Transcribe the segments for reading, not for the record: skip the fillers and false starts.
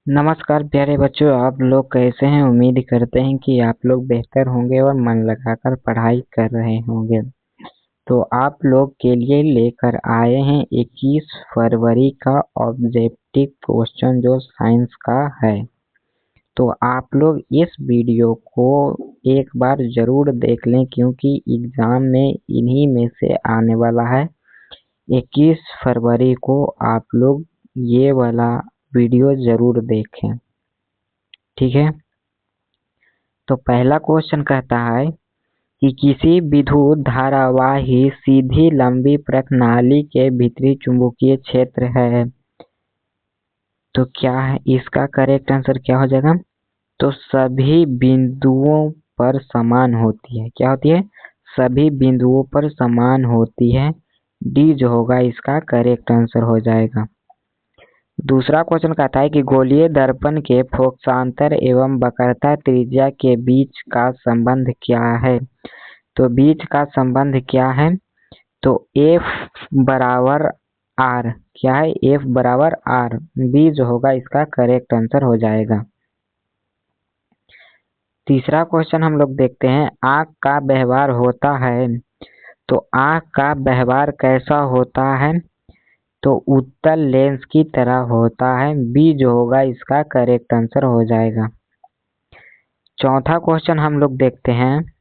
नमस्कार प्यारे बच्चों, आप लोग कैसे हैं। उम्मीद करते हैं कि आप लोग बेहतर होंगे और मन लगाकर पढ़ाई कर रहे होंगे। तो आप लोग के लिए लेकर आए हैं 21 फरवरी का ऑब्जेक्टिव क्वेश्चन जो साइंस का है। तो आप लोग इस वीडियो को एक बार जरूर देख लें क्योंकि एग्जाम में इन्हीं में से आने वाला है। 21 फरवरी को आप लोग ये वाला वीडियो जरूर देखें, ठीक है। तो पहला क्वेश्चन कहता है कि किसी विद्युत धारावाही सीधी लंबी प्रणाली के भीतरी चुंबकीय क्षेत्र है। तो क्या है इसका करेक्ट आंसर, क्या हो जाएगा। तो सभी बिंदुओं पर समान होती है। क्या होती है? सभी बिंदुओं पर समान होती है। डी जो होगा इसका करेक्ट आंसर हो जाएगा। दूसरा क्वेश्चन कहता है कि गोलीय दर्पण के फोकसांतर एवं वक्रता त्रिज्या के बीच का संबंध क्या है। तो बीच का संबंध क्या है? तो F बराबर R। क्या है? F बराबर R। बी जो होगा इसका करेक्ट आंसर हो जाएगा। तीसरा क्वेश्चन हम लोग देखते हैं, आँख का व्यवहार होता है। तो आँख का व्यवहार कैसा होता है? तो उत्तल लेंस की तरह होता है। बी जो होगा इसका करेक्ट आंसर हो जाएगा। चौथा क्वेश्चन हम लोग देखते हैं।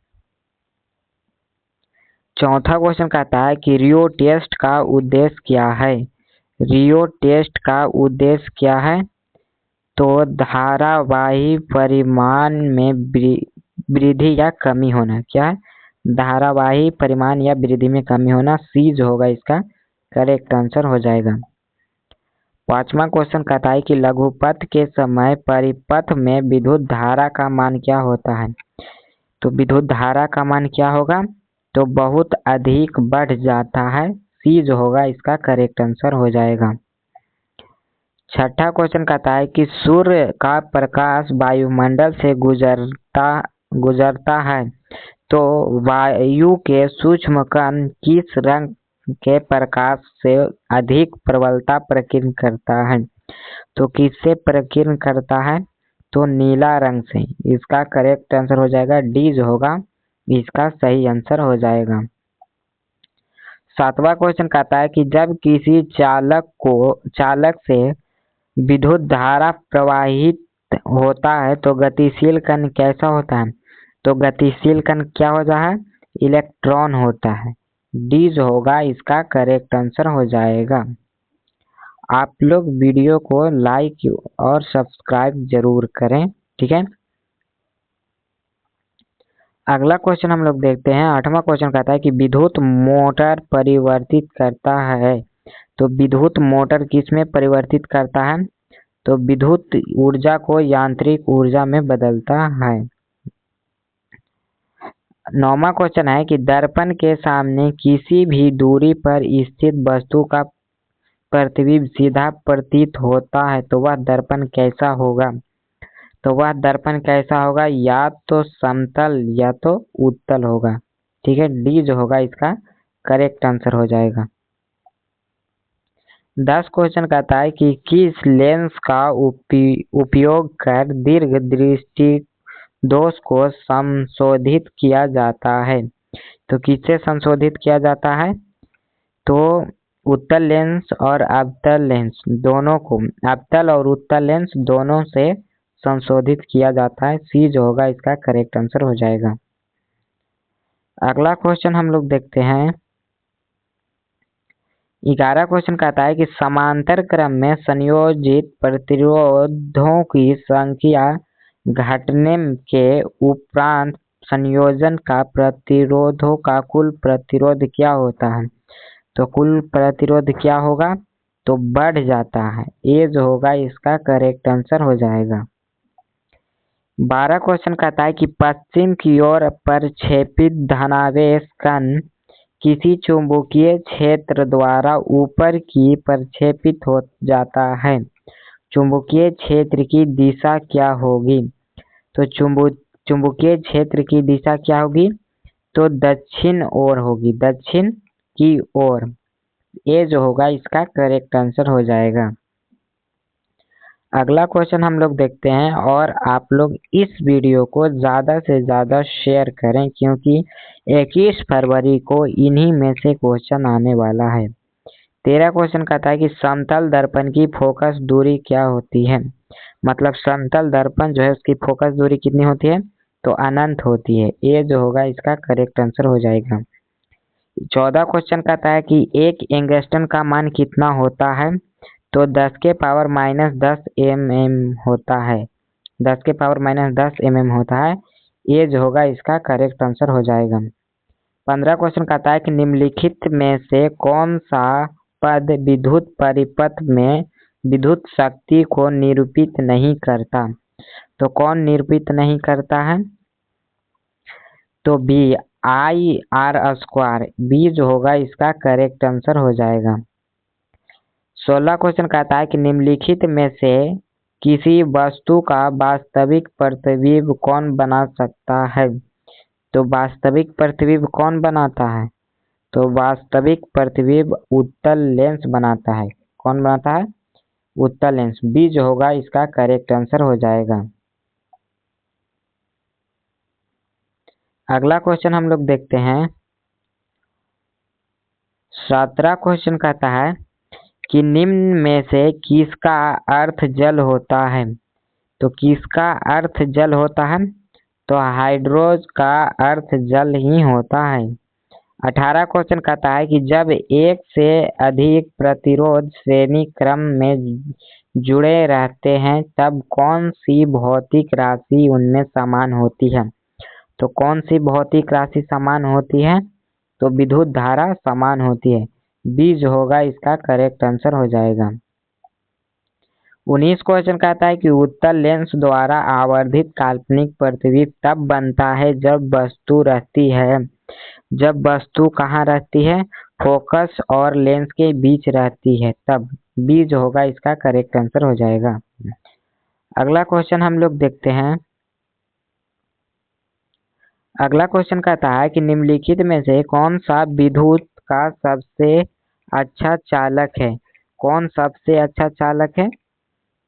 चौथा क्वेश्चन कहता है कि रियो टेस्ट का उद्देश्य क्या है। रियो टेस्ट का उद्देश्य क्या है? तो धारावाही परिमाण में वृद्धि या कमी होना। क्या है? धारावाही परिमाण या वृद्धि में कमी होना। सी जो होगा इसका करेक्ट आंसर हो जाएगा। पांचवा क्वेश्चन कहता है कि लघुपथ के समय परिपथ में विद्युत धारा का मान क्या होता है। तो विद्युत धारा का मान क्या होगा? तो बहुत अधिक बढ़ जाता है। सी जो होगा इसका करेक्ट आंसर हो जाएगा। छठा क्वेश्चन कहता है कि सूर्य का प्रकाश वायुमंडल से गुजरता है तो वायु के सूक्ष्म कण किस रंग के प्रकाश से अधिक प्रबलता प्रकीर्णन करता है। तो किससे प्रकीर्णन करता है? तो नीला रंग से। इसका करेक्ट आंसर हो जाएगा डी जो होगा इसका सही आंसर हो जाएगा। सातवां क्वेश्चन कहता है कि जब किसी चालक से विद्युत धारा प्रवाहित होता है तो गतिशील कण कैसा होता है। तो गतिशील कण क्या होता है? इलेक्ट्रॉन होता है। डी जो होगा इसका करेक्ट आंसर हो जाएगा। आप लोग वीडियो को लाइक और सब्सक्राइब जरूर करें, ठीक है। अगला क्वेश्चन हम लोग देखते हैं। आठवां क्वेश्चन कहता है कि विद्युत मोटर परिवर्तित करता है। तो विद्युत मोटर किस में परिवर्तित करता है? तो विद्युत ऊर्जा को यांत्रिक ऊर्जा में बदलता है। नौवां क्वेश्चन है कि दर्पण के सामने किसी भी दूरी पर स्थित वस्तु का प्रतिबिंब सीधा प्रतीत होता है तो वह दर्पण कैसा होगा। तो वह दर्पण कैसा होगा? या तो समतल या तो उत्तल होगा, ठीक है। डी जो होगा इसका करेक्ट आंसर हो जाएगा। 10 क्वेश्चन कहता है कि किस लेंस का उपयोग कर दीर्घ दृष्टि दोष को संशोधित किया जाता है। तो किससे संशोधित किया जाता है? तो उत्तल लेंस और अवतल लेंस दोनों को, अवतल और उत्तल लेंस दोनों से संशोधित किया जाता है। सी जो होगा इसका करेक्ट आंसर हो जाएगा। अगला क्वेश्चन हम लोग देखते हैं। 11 क्वेश्चन कहता है कि समांतर क्रम में संयोजित प्रतिरोधों की संख्या घटने के उपरांत संयोजन का प्रतिरोधों का कुल प्रतिरोध क्या होता है। तो कुल प्रतिरोध क्या होगा? तो बढ़ जाता है। ए जो होगा इसका करेक्ट आंसर हो जाएगा। 12 क्वेश्चन कहता है कि पश्चिम की ओर प्रक्षेपित धनावेश कण किसी चुंबकीय क्षेत्र द्वारा ऊपर की प्रक्षेपित हो जाता है। चुंबकीय क्षेत्र की दिशा क्या होगी? तो चुंबकीय क्षेत्र की दिशा क्या होगी? तो दक्षिण ओर होगी, दक्षिण की ओर। ए जो होगा इसका करेक्ट आंसर हो जाएगा। अगला क्वेश्चन हम लोग देखते हैं, और आप लोग इस वीडियो को ज़्यादा से ज़्यादा शेयर करें क्योंकि 21 फरवरी को इन्हीं में से क्वेश्चन आने वाला है। 13 क्वेश्चन कहता है कि समतल दर्पण की फोकस दूरी क्या होती है। मतलब समतल दर्पण जो है उसकी फोकस दूरी कितनी होती है, तो अनंत होती है। ये जो होगा इसका करेक्ट आंसर हो जाएगा। 14 क्वेश्चन कहता है कि एक एंगस्ट्रम का मान कितना होता है, तो 10 के पावर -10 mm होता है। 10 के पावर -10 mm होता है। ये जो होगा इसका करेक्ट आंसर हो जाएगा। 15 क्वेश्चन कहता है कि निम्नलिखित में से कौन सा पद विद्युत परिपथ में विद्युत शक्ति को निरूपित नहीं करता। तो कौन निरूपित नहीं करता है, तो बी IR²। बी जो होगा इसका करेक्ट आंसर हो जाएगा। 16 क्वेश्चन कहता है कि निम्नलिखित में से किसी वस्तु का वास्तविक प्रतिबिंब कौन बना सकता है। तो वास्तविक प्रतिबिंब कौन बनाता है, तो वास्तविक प्रतिबिंब उत्तल लेंस बनाता है। कौन बनाता है, उत्तल लेंस। बी जो होगा इसका करेक्ट आंसर हो जाएगा। अगला क्वेश्चन हम लोग देखते हैं। 17 क्वेश्चन कहता है कि निम्न में से किसका अर्थ जल होता है। तो किसका अर्थ जल होता है, तो हाइड्रोज का अर्थ जल ही होता है। 18 क्वेश्चन कहता है कि जब एक से अधिक प्रतिरोध श्रेणी क्रम में जुड़े रहते हैं तब कौन सी भौतिक राशि उनमें समान होती है। तो कौन सी भौतिक राशि समान होती है, तो विद्युत धारा समान होती है। बी जो होगा इसका करेक्ट आंसर हो जाएगा। 19 क्वेश्चन कहता है कि उत्तल लेंस द्वारा आवर्धित काल्पनिक प्रतिबिंब तब बनता है जब वस्तु रहती है। जब वस्तु कहाँ रहती है, फोकस और लेंस के बीच रहती है तब। बी जो होगा इसका करेक्ट आंसर हो जाएगा। अगला क्वेश्चन हम लोग देखते हैं। अगला क्वेश्चन कहता है कि निम्नलिखित में से कौन सा विद्युत का सबसे अच्छा चालक है। कौन सबसे अच्छा चालक है,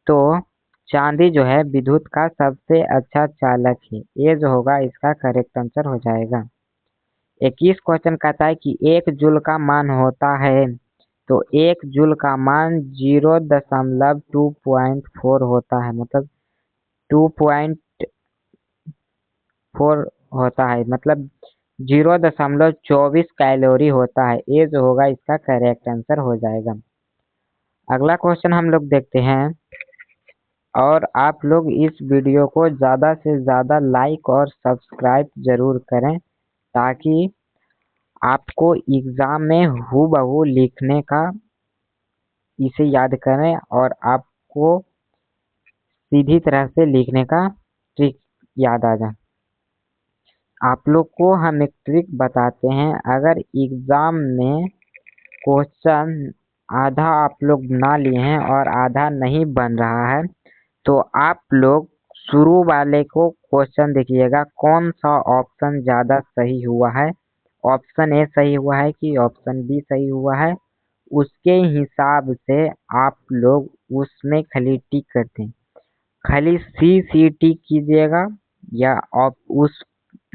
तो चांदी जो है विद्युत का सबसे अच्छा चालक है। ये जो होगा इसका करेक्ट आंसर हो जाएगा। 21 क्वेश्चन कहता है कि एक जूल का मान होता है, तो एक जूल का मान 0.2.4 होता है। मतलब 2.4 होता है, मतलब 0.24 कैलोरी होता है। ये जो होगा इसका करेक्ट आंसर हो जाएगा। अगला क्वेश्चन हम लोग देखते हैं, और आप लोग इस वीडियो को ज़्यादा से ज़्यादा लाइक और सब्सक्राइब जरूर करें ताकि आपको एग्ज़ाम में हूबहू लिखने का, इसे याद करें और आपको सीधी तरह से लिखने का ट्रिक याद आ जाए। आप लोग को हम एक ट्रिक बताते हैं। अगर एग्ज़ाम में क्वेश्चन आधा आप लोग ना लिए हैं और आधा नहीं बन रहा है, तो आप लोग शुरू वाले को क्वेश्चन देखिएगा कौन सा ऑप्शन ज़्यादा सही हुआ है, ऑप्शन ए सही हुआ है कि ऑप्शन बी सही हुआ है। उसके हिसाब से आप लोग उसमें खाली टिक करते हैं। खाली सी टिक कीजिएगा, या आप उस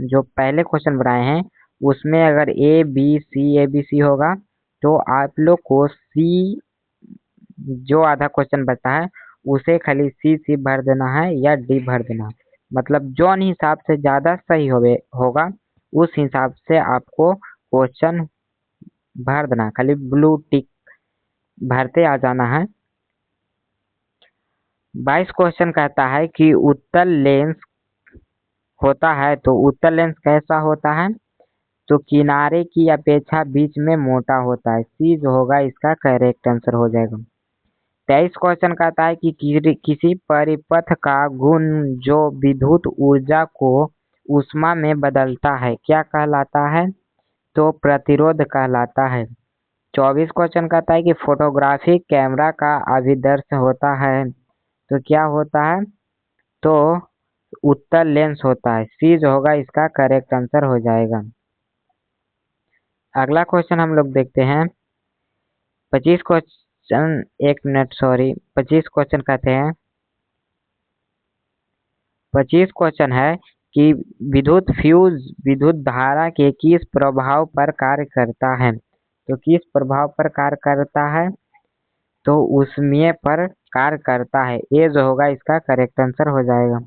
जो पहले क्वेश्चन बनाए हैं उसमें अगर ए बी सी होगा तो आप लोग को सी, जो आधा क्वेश्चन बचा है उसे खाली सी भर देना है या डी भर देना है। मतलब जोन हिसाब से ज़्यादा सही होगा उस हिसाब से आपको क्वेश्चन भर देना, खाली ब्लू टिक भरते आ जाना है। 22 क्वेश्चन कहता है कि उत्तल लेंस होता है, तो उत्तल लेंस कैसा होता है, तो किनारे की अपेक्षा बीच में मोटा होता है। सी जो होगा इसका करेक्ट आंसर हो जाएगा। 23 क्वेश्चन कहता है कि किसी परिपथ का गुण जो विद्युत ऊर्जा को ऊष्मा में बदलता है क्या कहलाता है, तो प्रतिरोध कहलाता है। 24 क्वेश्चन कहता है कि फोटोग्राफी कैमरा का अभिदर्श होता है, तो क्या होता है, तो उत्तल लेंस होता है। सी जो होगा इसका करेक्ट आंसर हो जाएगा। अगला क्वेश्चन हम लोग देखते हैं। 25 क्वेश्चन 1 मिनट, सॉरी 25 क्वेश्चन कहते हैं 25 क्वेश्चन है कि विद्युत फ्यूज विद्युत धारा के किस प्रभाव पर कार्य करता है। तो किस प्रभाव पर कार्य करता है, तो उसमें पर कार्य करता है। ये जो होगा इसका करेक्ट आंसर हो जाएगा।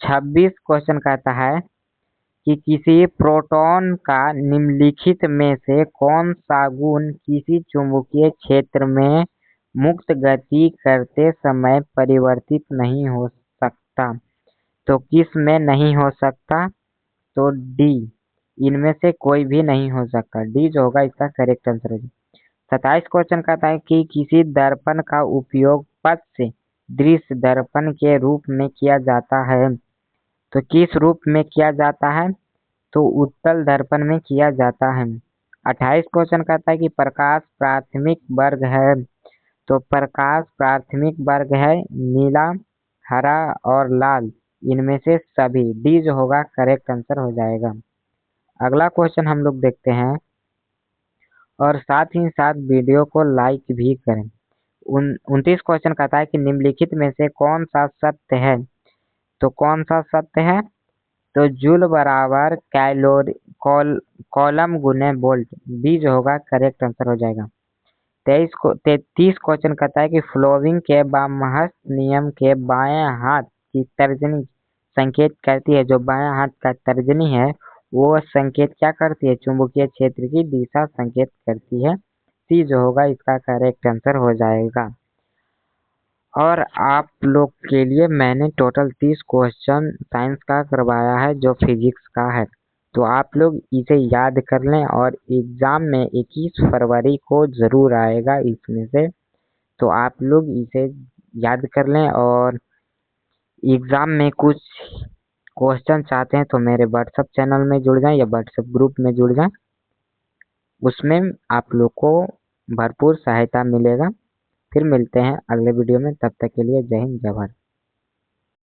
26 क्वेश्चन कहता है कि किसी प्रोटॉन का निम्नलिखित में से कौन सा गुण किसी चुंबकीय क्षेत्र में मुक्त गति करते समय परिवर्तित नहीं हो सकता। तो किस में नहीं हो सकता, तो डी, इनमें से कोई भी नहीं हो सकता। डी जो होगा इसका करेक्ट आंसर है। 27 क्वेश्चन कहता है कि किसी दर्पण का उपयोग पश्च दृश्य दर्पण के रूप में किया जाता है। तो किस रूप में किया जाता है, तो उत्तल दर्पण में किया जाता है। 28 क्वेश्चन कहता है कि प्रकाश प्राथमिक वर्ग है। तो प्रकाश प्राथमिक वर्ग है नीला, हरा और लाल, इनमें से सभी। डी जो होगा करेक्ट आंसर हो जाएगा। अगला क्वेश्चन हम लोग देखते हैं, और साथ ही साथ वीडियो को लाइक भी करें। 29 क्वेश्चन कहता है कि निम्नलिखित में से कौन सा सत्य है। तो कौन सा सत्य है, तो जूल बराबर कॉलम गुने वोल्ट। बी जो होगा करेक्ट आंसर हो जाएगा। 33 क्वेश्चन कहता है कि फ्लोविंग के बामहस्त नियम के बाएं हाथ की तर्जनी संकेत करती है। जो बाएं हाथ का तर्जनी है वो संकेत क्या करती है, चुंबकीय क्षेत्र की दिशा संकेत करती है। सी जो होगा इसका करेक्ट आंसर हो जाएगा। और आप लोग के लिए मैंने टोटल 30 क्वेश्चन साइंस का करवाया है जो फिजिक्स का है। तो आप लोग इसे याद कर लें, और एग्जाम में 21 फरवरी को जरूर आएगा इसमें से। तो आप लोग इसे याद कर लें, और एग्जाम में कुछ क्वेश्चन चाहते हैं तो मेरे व्हाट्सएप चैनल में जुड़ जाएं या व्हाट्सएप ग्रुप में जुड़ जाएं, उसमें आप लोग को भरपूर सहायता मिलेगा। फिर मिलते हैं अगले वीडियो में, तब तक के लिए जय हिंद जय भारत।